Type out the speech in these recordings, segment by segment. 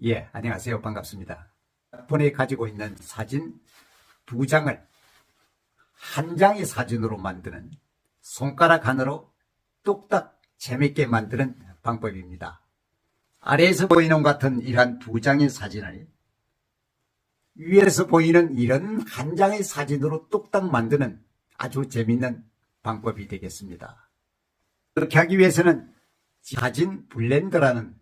예, 안녕하세요. 반갑습니다. 폰에 가지고 있는 사진 2장을 한 장의 사진으로 만드는 손가락 하나로 뚝딱 재밌게 만드는 방법입니다. 아래에서 보이는 것 같은 이러한 2장의 사진을 위에서 보이는 이런 한 장의 사진으로 뚝딱 만드는 아주 재밌는 방법이 되겠습니다. 그렇게 하기 위해서는 사진 블렌더라는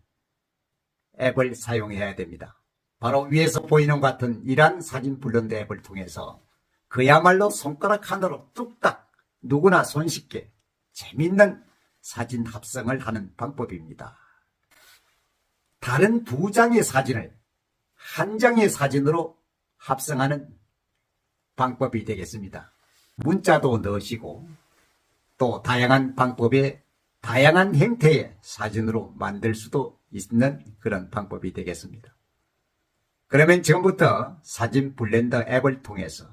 앱을 사용해야 됩니다. 바로 위에서 보이는 것 같은 이러한 사진 블렌더 앱을 통해서 그야말로 손가락 하나로 뚝딱 누구나 손쉽게 재밌는 사진 합성을 하는 방법입니다. 다른 2장의 사진을 한 장의 사진으로 합성하는 방법이 되겠습니다. 문자도 넣으시고 또 다양한 방법의 다양한 형태의 사진으로 만들 수도 있는 그런 방법이 되겠습니다. 그러면 지금부터 사진 블렌더 앱을 통해서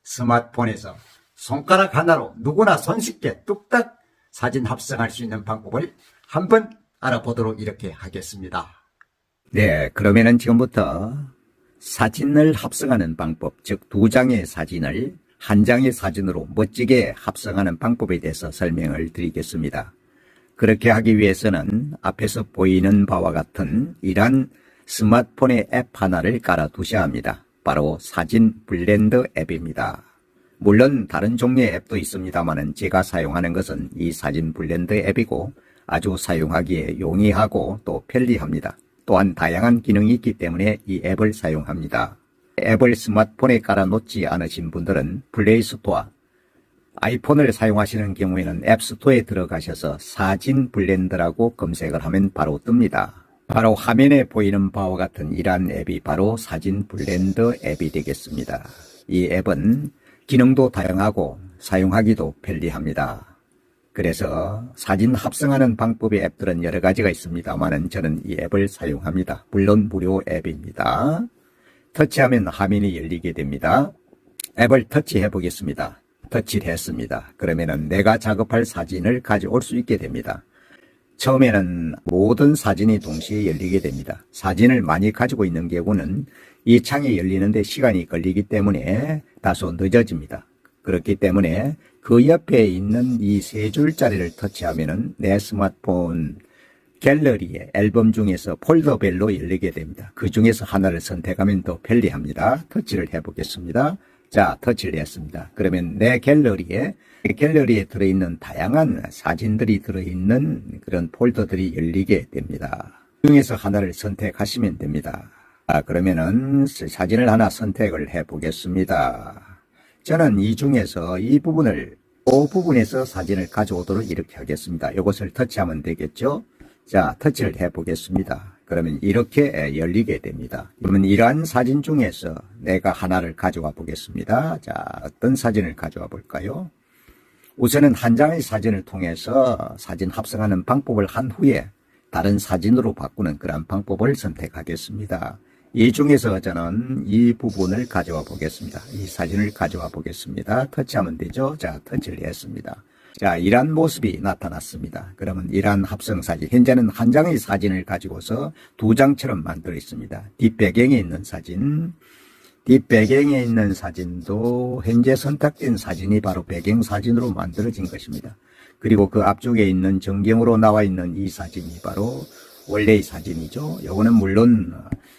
스마트폰에서 손가락 하나로 누구나 손쉽게 뚝딱 사진 합성할 수 있는 방법을 한번 알아보도록 이렇게 하겠습니다. 네, 그러면은 지금부터 사진을 합성하는 방법, 즉 2장의 사진을 한 장의 사진으로 멋지게 합성하는 방법에 대해서 설명을 드리겠습니다. 그렇게 하기 위해서는 앞에서 보이는 바와 같은 이러한 스마트폰의 앱 하나를 깔아 두셔야 합니다. 바로 사진 블렌더 앱입니다. 물론 다른 종류의 앱도 있습니다만 제가 사용하는 것은 이 사진 블렌더 앱이고 아주 사용하기에 용이하고 또 편리합니다. 또한 다양한 기능이 있기 때문에 이 앱을 사용합니다. 앱을 스마트폰에 깔아 놓지 않으신 분들은 플레이스토어, 아이폰을 사용하시는 경우에는 앱스토어에 들어가셔서 사진 블렌더라고 검색을 하면 바로 뜹니다. 바로 화면에 보이는 바와 같은 이러한 앱이 바로 사진 블렌더 앱이 되겠습니다. 이 앱은 기능도 다양하고 사용하기도 편리합니다. 그래서 사진 합성하는 방법의 앱들은 여러 가지가 있습니다만 저는 이 앱을 사용합니다. 물론 무료 앱입니다. 터치하면 화면이 열리게 됩니다. 앱을 터치해 보겠습니다. 터치를 했습니다. 그러면은 내가 작업할 사진을 가져올 수 있게 됩니다. 처음에는 모든 사진이 동시에 열리게 됩니다. 사진을 많이 가지고 있는 경우는 이 창이 열리는데 시간이 걸리기 때문에 다소 늦어집니다. 그렇기 때문에 그 옆에 있는 이 3줄짜리를 터치하면은 내 스마트폰 갤러리에 앨범 중에서 폴더별로 열리게 됩니다. 그 중에서 하나를 선택하면 더 편리합니다. 터치를 해보겠습니다. 자, 터치를 했습니다. 그러면 내 갤러리에 들어있는 다양한 사진들이 들어있는 그런 폴더들이 열리게 됩니다. 그 중에서 하나를 선택하시면 됩니다. 그러면은 사진을 하나 선택을 해보겠습니다. 저는 이 중에서 이 부분에서 사진을 가져오도록 이렇게 하겠습니다. 이것을 터치하면 되겠죠? 자, 터치를 해보겠습니다. 그러면 이렇게 열리게 됩니다. 그러면 이러한 사진 중에서 내가 하나를 가져와 보겠습니다. 자, 어떤 사진을 가져와 볼까요? 우선은 한 장의 사진을 통해서 사진 합성하는 방법을 한 후에 다른 사진으로 바꾸는 그런 방법을 선택하겠습니다. 이 중에서 저는 이 부분을 가져와 보겠습니다. 이 사진을 가져와 보겠습니다. 터치하면 되죠? 자, 터치를 했습니다. 자, 이러한 모습이 나타났습니다. 그러면 이러한 합성 사진, 현재는 한 장의 사진을 가지고서 2장처럼 만들어 있습니다. 뒷배경에 있는 사진도 현재 선택된 사진이 바로 배경 사진으로 만들어진 것입니다. 그리고 그 앞쪽에 있는 정경으로 나와 있는 이 사진이 바로 원래의 사진이죠. 요거는 물론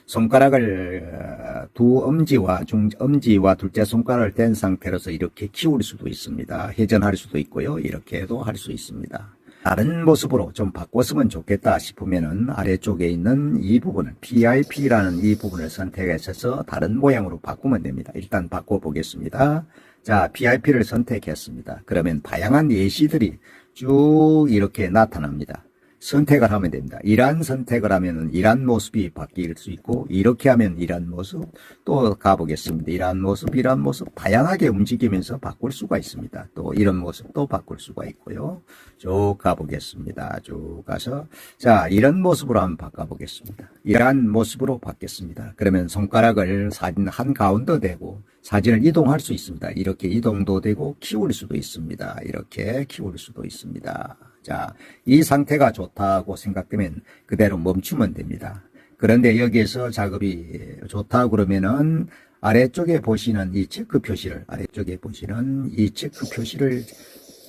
손가락을 두 엄지와 중엄지와 둘째 손가락을 댄 상태로서 이렇게 키울 수도 있습니다. 회전할 수도 있고요. 이렇게도 할 수 있습니다. 다른 모습으로 좀 바꿨으면 좋겠다 싶으면은 아래쪽에 있는 이 부분을 PIP라는 이 부분을 선택해서 다른 모양으로 바꾸면 됩니다. 일단 바꿔보겠습니다. 자, PIP를 선택했습니다. 그러면 다양한 예시들이 쭉 이렇게 나타납니다. 선택을 하면 됩니다. 이러한 선택을 하면 이러한 모습이 바뀔 수 있고, 이렇게 하면 이러한 모습, 또 가보겠습니다. 이러한 모습 다양하게 움직이면서 바꿀 수가 있습니다. 또 이런 모습도 바꿀 수가 있고요. 쭉 가보겠습니다. 쭉 가서, 자, 이런 모습으로 한번 바꿔보겠습니다. 이러한 모습으로 바뀌었습니다. 그러면 손가락을 사진 한가운데 대고 사진을 이동할 수 있습니다. 이렇게 이동도 되고 키울 수도 있습니다. 이렇게 키울 수도 있습니다. 자, 이 상태가 좋다고 생각되면 그대로 멈추면 됩니다. 그런데 여기에서 작업이 좋다 그러면은 아래쪽에 보시는 이 체크 표시를, 아래쪽에 보시는 이 체크 표시를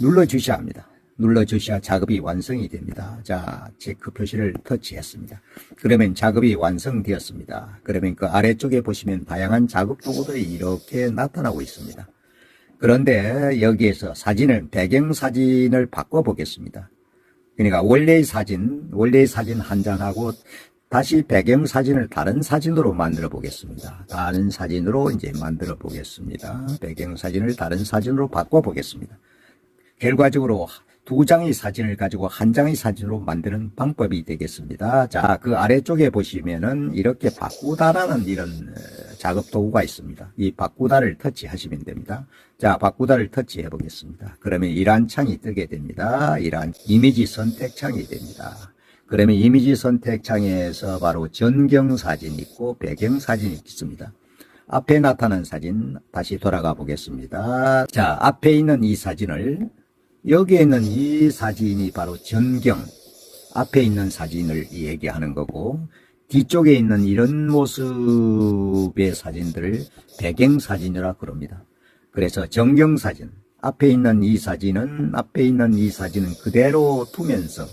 눌러주셔야 합니다. 눌러주셔야 작업이 완성이 됩니다. 자, 체크 표시를 터치했습니다. 그러면 작업이 완성되었습니다. 그러면 그 아래쪽에 보시면 다양한 작업 도구들이 이렇게 나타나고 있습니다. 그런데 여기에서 배경 사진을 바꿔보겠습니다. 그러니까 원래의 사진 한 장하고 다시 배경 사진을 다른 사진으로 만들어 보겠습니다. 다른 사진으로 이제 만들어 보겠습니다. 배경 사진을 다른 사진으로 바꿔 보겠습니다. 결과적으로 두 장의 사진을 가지고 한 장의 사진으로 만드는 방법이 되겠습니다. 자, 그 아래쪽에 보시면은 이렇게 바꾸다라는 이런 작업 도구가 있습니다. 이 바꾸다를 터치하시면 됩니다. 자, 바꾸다를 터치해 보겠습니다. 그러면 이러한 창이 뜨게 됩니다. 이러한 이미지 선택 창이 됩니다. 그러면 이미지 선택 창에서 바로 전경 사진이 있고 배경 사진이 있습니다. 앞에 나타난 사진 다시 돌아가 보겠습니다. 자, 앞에 있는 이 사진을, 여기에 있는 이 사진이 바로 전경, 앞에 있는 사진을 얘기하는 거고, 뒤쪽에 있는 이런 모습의 사진들을 배경 사진이라 그럽니다. 그래서 전경 사진, 앞에 있는 이 사진은 그대로 두면서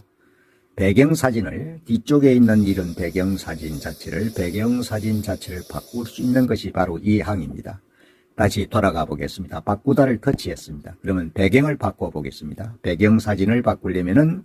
배경사진을, 뒤쪽에 있는 이런 배경사진 자체를 바꿀 수 있는 것이 바로 이 항입니다. 다시 돌아가 보겠습니다. 바꾸다를 터치했습니다. 그러면 배경을 바꿔 보겠습니다. 배경사진을 바꾸려면은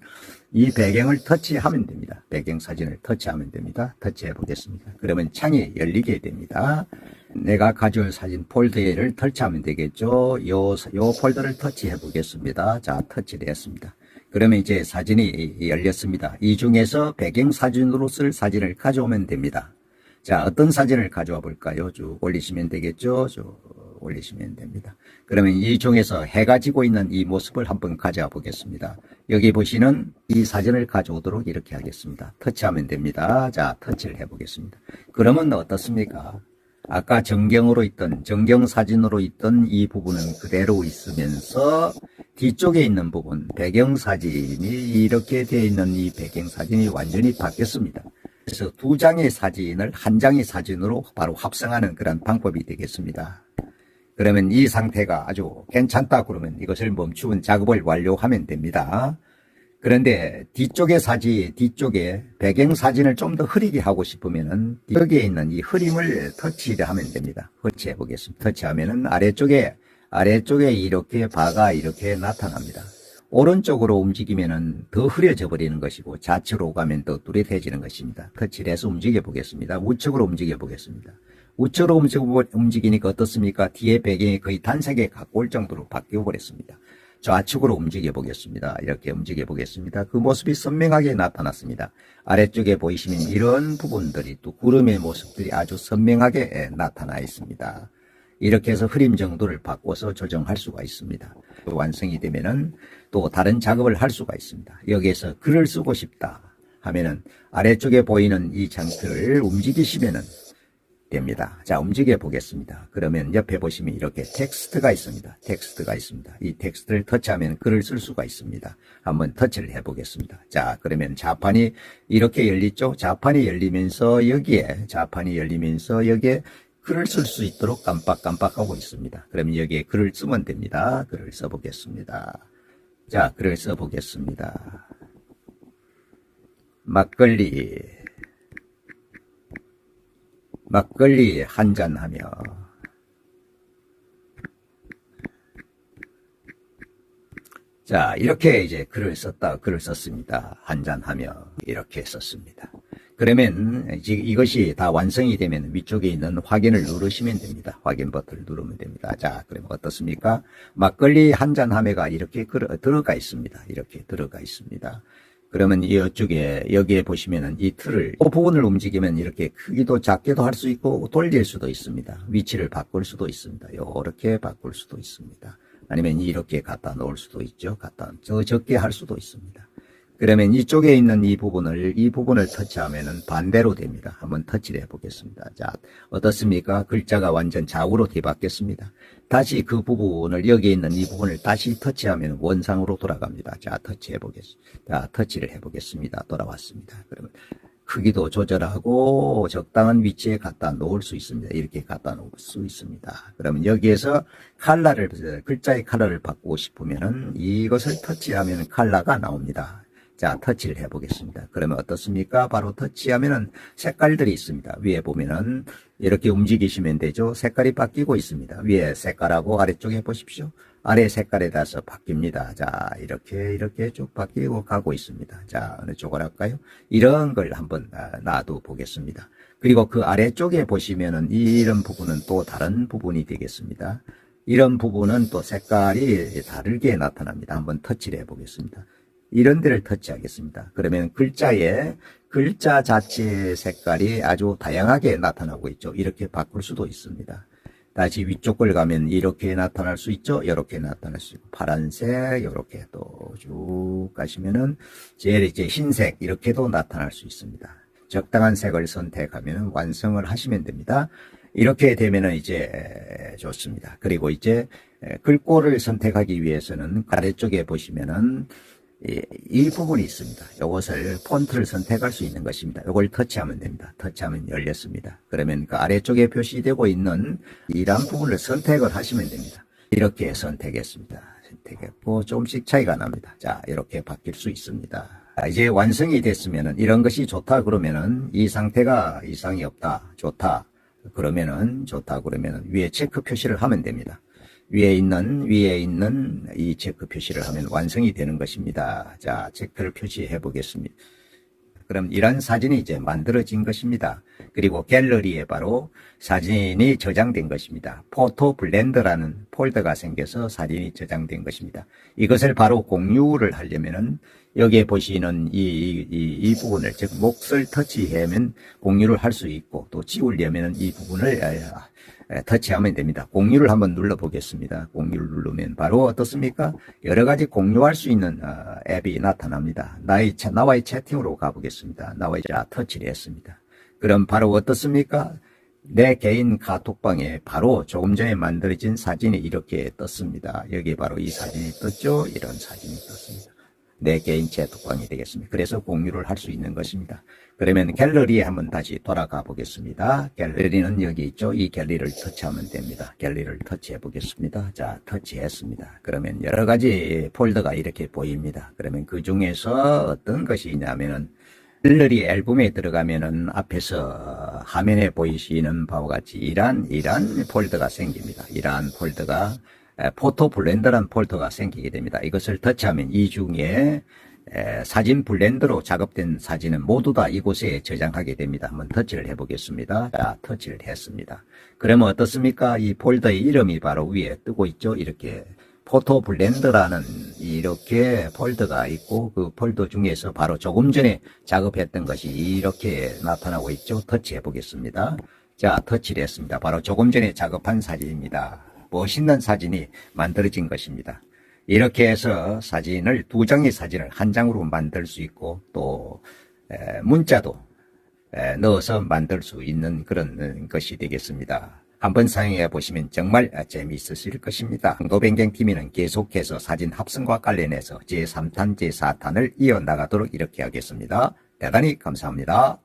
이 배경을 터치하면 됩니다. 배경사진을 터치하면 됩니다. 터치해 보겠습니다. 그러면 창이 열리게 됩니다. 내가 가져올 사진 폴더를 터치하면 되겠죠. 요 폴더를 터치해 보겠습니다. 자, 터치를 했습니다. 그러면 이제 사진이 열렸습니다. 이 중에서 배경사진으로 쓸 사진을 가져오면 됩니다. 자, 어떤 사진을 가져와 볼까요? 쭉 올리시면 되겠죠? 쭉 올리시면 됩니다. 그러면 이 중에서 해가 지고 있는 이 모습을 한번 가져와 보겠습니다. 여기 보시는 이 사진을 가져오도록 이렇게 하겠습니다. 터치하면 됩니다. 자, 터치를 해 보겠습니다. 그러면 어떻습니까? 아까 전경 사진으로 있던 이 부분은 그대로 있으면서 뒤쪽에 있는 부분, 배경사진이 이렇게 되어 있는 이 배경사진이 완전히 바뀌었습니다. 그래서 두 장의 사진을 한 장의 사진으로 바로 합성하는 그런 방법이 되겠습니다. 그러면 이 상태가 아주 괜찮다 그러면 이것을 멈추는 작업을 완료하면 됩니다. 그런데 뒤쪽에 배경사진을 좀 더 흐리게 하고 싶으면은 여기에 있는 이 흐림을 터치를 하면 됩니다. 터치해 보겠습니다. 터치하면은 아래쪽에 이렇게 바가 이렇게 나타납니다. 오른쪽으로 움직이면은 더 흐려져 버리는 것이고 좌측으로 가면 더 뚜렷해지는 것입니다. 터치를 해서 움직여 보겠습니다. 우측으로 움직여 보겠습니다. 우측으로 움직이니까 어떻습니까? 뒤에 배경이 거의 단색에 가까울 정도로 바뀌어 버렸습니다. 좌측으로 움직여 보겠습니다. 이렇게 움직여 보겠습니다. 그 모습이 선명하게 나타났습니다. 아래쪽에 보이시면 이런 부분들이 또 구름의 모습들이 아주 선명하게 나타나 있습니다. 이렇게 해서 흐림 정도를 바꿔서 조정할 수가 있습니다. 완성이 되면은 또 다른 작업을 할 수가 있습니다. 여기에서 글을 쓰고 싶다 하면은 아래쪽에 보이는 이 장표를 움직이시면은 됩니다. 자, 움직여 보겠습니다. 그러면 옆에 보시면 이렇게 텍스트가 있습니다. 이 텍스트를 터치하면 글을 쓸 수가 있습니다. 한번 터치를 해 보겠습니다. 자, 그러면 자판이 이렇게 열리죠? 자판이 열리면서 여기에 글을 쓸 수 있도록 깜빡깜빡하고 있습니다. 그러면 여기에 글을 쓰면 됩니다. 글을 써보겠습니다. 자, 글을 써보겠습니다. 막걸리 한잔하며 자, 이렇게 이제 글을 썼습니다. 한잔하며 이렇게 썼습니다. 그러면 이것이 다 완성이 되면 위쪽에 있는 확인을 누르시면 됩니다. 확인 버튼을 누르면 됩니다. 자, 그러면 어떻습니까? 막걸리 한잔하며가 이렇게 들어가 있습니다. 이렇게 들어가 있습니다. 그러면 이쪽에 여기에 보시면은 이 틀을 이 부분을 움직이면 이렇게 크기도 작게도 할 수 있고 돌릴 수도 있습니다. 위치를 바꿀 수도 있습니다. 요렇게 바꿀 수도 있습니다. 아니면 이렇게 갖다 놓을 수도 있죠. 더 적게 할 수도 있습니다. 그러면 이쪽에 있는 이 부분을 터치하면은 반대로 됩니다. 한번 터치를 해보겠습니다. 자, 어떻습니까? 글자가 완전 좌우로 뒤바뀌었습니다. 다시 그 부분을, 여기에 있는 이 부분을 다시 터치하면 원상으로 돌아갑니다. 자, 터치를 해보겠습니다. 돌아왔습니다. 그러면 크기도 조절하고 적당한 위치에 갖다 놓을 수 있습니다. 이렇게 갖다 놓을 수 있습니다. 그러면 여기에서 글자의 컬러를 바꾸고 싶으면은 이것을 터치하면 컬러가 나옵니다. 자, 터치를 해보겠습니다. 그러면 어떻습니까? 바로 터치하면은 색깔들이 있습니다. 위에 보면은 이렇게 움직이시면 되죠. 색깔이 바뀌고 있습니다. 위에 색깔하고 아래쪽에 보십시오. 아래 색깔에 따라서 바뀝니다. 자, 이렇게 쭉 바뀌고 가고 있습니다. 자, 어느 쪽을 할까요? 이런 걸 한번 놔둬 보겠습니다. 그리고 그 아래쪽에 보시면은 이런 부분은 또 다른 부분이 되겠습니다. 이런 부분은 또 색깔이 다르게 나타납니다. 한번 터치를 해보겠습니다. 이런 데를 터치하겠습니다. 그러면 글자 자체의 색깔이 아주 다양하게 나타나고 있죠. 이렇게 바꿀 수도 있습니다. 다시 위쪽 걸 가면 이렇게 나타날 수 있죠. 이렇게 나타날 수 있고 파란색 이렇게 또 쭉 가시면은 이제 흰색 이렇게도 나타날 수 있습니다. 적당한 색을 선택하면 완성을 하시면 됩니다. 이렇게 되면은 이제 좋습니다. 그리고 이제 글꼴을 선택하기 위해서는 아래쪽에 보시면은 이 부분이 있습니다. 이것을 폰트를 선택할 수 있는 것입니다. 이걸 터치하면 됩니다. 터치하면 열렸습니다. 그러면 그 아래쪽에 표시되고 있는 이런 부분을 선택을 하시면 됩니다. 이렇게 선택했습니다. 선택했고 조금씩 차이가 납니다. 자, 이렇게 바뀔 수 있습니다. 이제 완성이 됐으면은 이런 것이 좋다 그러면은 이 상태가 이상이 없다. 좋다. 그러면은 위에 체크 표시를 하면 됩니다. 위에 있는 이 체크 표시를 하면 완성이 되는 것입니다. 자, 체크를 표시해 보겠습니다. 그럼 이런 사진이 이제 만들어진 것입니다. 그리고 갤러리에 바로 사진이 저장된 것입니다. 포토 블렌더라는 폴더가 생겨서 사진이 저장된 것입니다. 이것을 바로 공유를 하려면은 여기에 보시는 이 부분을 즉 몫을 터치하면 공유를 할 수 있고 또 지우려면은 이 부분을 터치하면 됩니다. 공유를 한번 눌러 보겠습니다. 공유를 누르면 바로 어떻습니까? 여러 가지 공유할 수 있는 앱이 나타납니다. 나와의 채팅으로 가보겠습니다. 나와의 터치를 했습니다. 그럼 바로 어떻습니까? 내 개인 카톡방에 바로 조금 전에 만들어진 사진이 이렇게 떴습니다. 여기 바로 이 사진이 떴죠? 이런 사진이 떴습니다. 내 개인 채톡방이 되겠습니다. 그래서 공유를 할 수 있는 것입니다. 그러면 갤러리에 한번 다시 돌아가 보겠습니다. 갤러리는 여기 있죠. 이 갤러리를 터치하면 됩니다. 갤러리를 터치해 보겠습니다. 자, 터치했습니다. 그러면 여러 가지 폴더가 이렇게 보입니다. 그러면 그 중에서 어떤 것이 있냐면은 갤러리 앨범에 들어가면은 앞에서 화면에 보이시는 바와 같이 이러한 폴더가 생깁니다. 이러한 폴더가 포토 블렌더라는 폴더가 생기게 됩니다. 이것을 터치하면 이 중에 사진 블렌더로 작업된 사진은 모두 다 이곳에 저장하게 됩니다. 한번 터치를 해보겠습니다. 자, 터치를 했습니다. 그러면 어떻습니까? 이 폴더의 이름이 바로 위에 뜨고 있죠. 이렇게 포토 블렌더라는 이렇게 폴더가 있고 그 폴더 중에서 바로 조금 전에 작업했던 것이 이렇게 나타나고 있죠. 터치해 보겠습니다. 자, 터치를 했습니다. 바로 조금 전에 작업한 사진입니다. 멋있는 사진이 만들어진 것입니다. 이렇게 해서 사진을 두 장의 사진을 한 장으로 만들 수 있고 또 문자도 넣어서 만들 수 있는 그런 것이 되겠습니다. 한번 사용해 보시면 정말 재미있으실 것입니다. 노뱅갱TV는 계속해서 사진 합성과 관련해서 제3탄, 제4탄을 이어나가도록 이렇게 하겠습니다. 대단히 감사합니다.